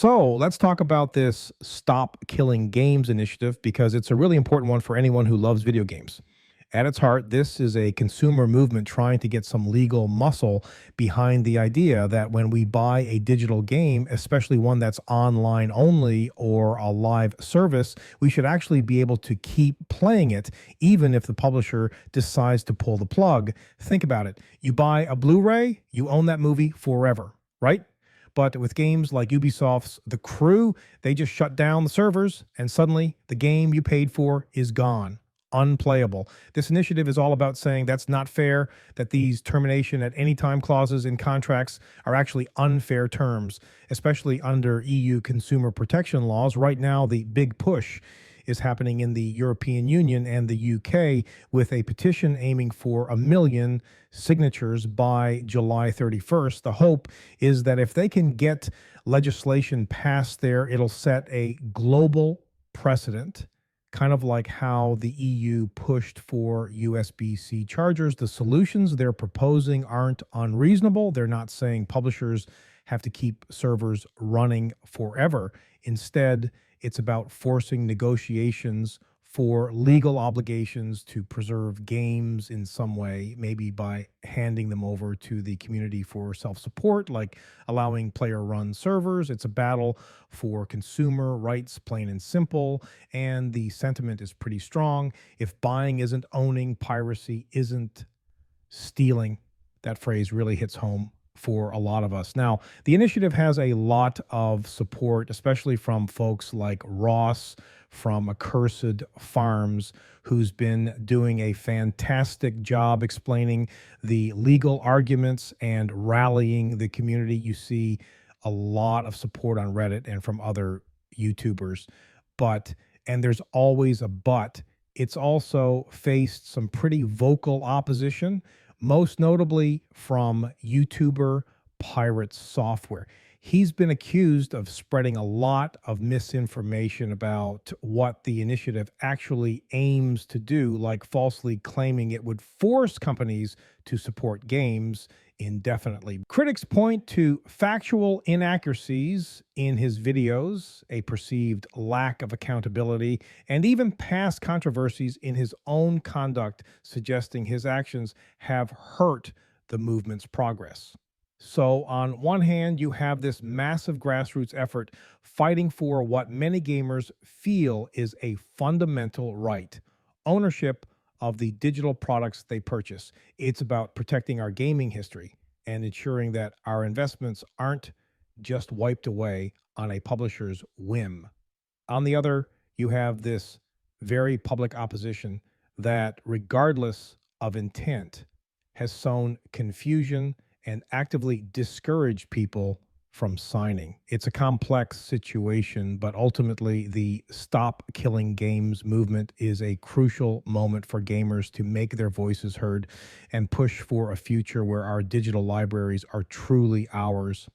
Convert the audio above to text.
So let's talk about this Stop Killing Games initiative because it's a really important one for anyone who loves video games. At its heart, this is a consumer movement trying to get some legal muscle behind the idea that when we buy a digital game, especially one that's online only or a live service, we should actually be able to keep playing it, even if the publisher decides to pull the plug. Think about it. You buy a Blu ray, you own that movie forever, right? But with games like Ubisoft's The Crew, they just shut down the servers and suddenly the game you paid for is gone, unplayable. This initiative is all about saying that's not fair, that these termination at any time clauses in contracts are actually unfair terms, especially under EU consumer protection laws. Right now, the big push is happening in the European Union and the UK with a petition aiming for 1 million signatures by July 31st. The hope is that if they can get legislation passed there, it'll set a global precedent, kind of like how the EU pushed for USB-C chargers. The solutions they're proposing aren't unreasonable. They're not saying publishers have to keep servers running forever. Instead, it's about forcing negotiations for legal obligations to preserve games in some way, maybe by handing them over to the community for self support, like allowing player run servers. It's a battle for consumer rights, plain and simple. And the sentiment is pretty strong. If buying isn't owning, piracy isn't stealing. That phrase really hits home for a lot of us. Now, the initiative has a lot of support, especially from folks like Ross from Accursed Farms, who's been doing a fantastic job explaining the legal arguments and rallying the community. You see a lot of support on Reddit and from other YouTubers. And there's always a but, it's also faced some pretty vocal opposition, most notably from YouTuber Pirate Software. He's been accused of spreading a lot of misinformation about what the initiative actually aims to do, like falsely claiming it would force companies to support games indefinitely. Critics point to factual inaccuracies in his videos, a perceived lack of accountability, and even past controversies in his own conduct, suggesting his actions have hurt the movement's progress. So, on one hand, you have this massive grassroots effort fighting for what many gamers feel is a fundamental right: ownership of the digital products they purchase. It's about protecting our gaming history and ensuring that our investments aren't just wiped away on a publisher's whim. On the other, you have this very public opposition that, regardless of intent, has sown confusion and actively discouraged people from signing. It's a complex situation, but ultimately, the Stop Killing Games movement is a crucial moment for gamers to make their voices heard and push for a future where our digital libraries are truly ours.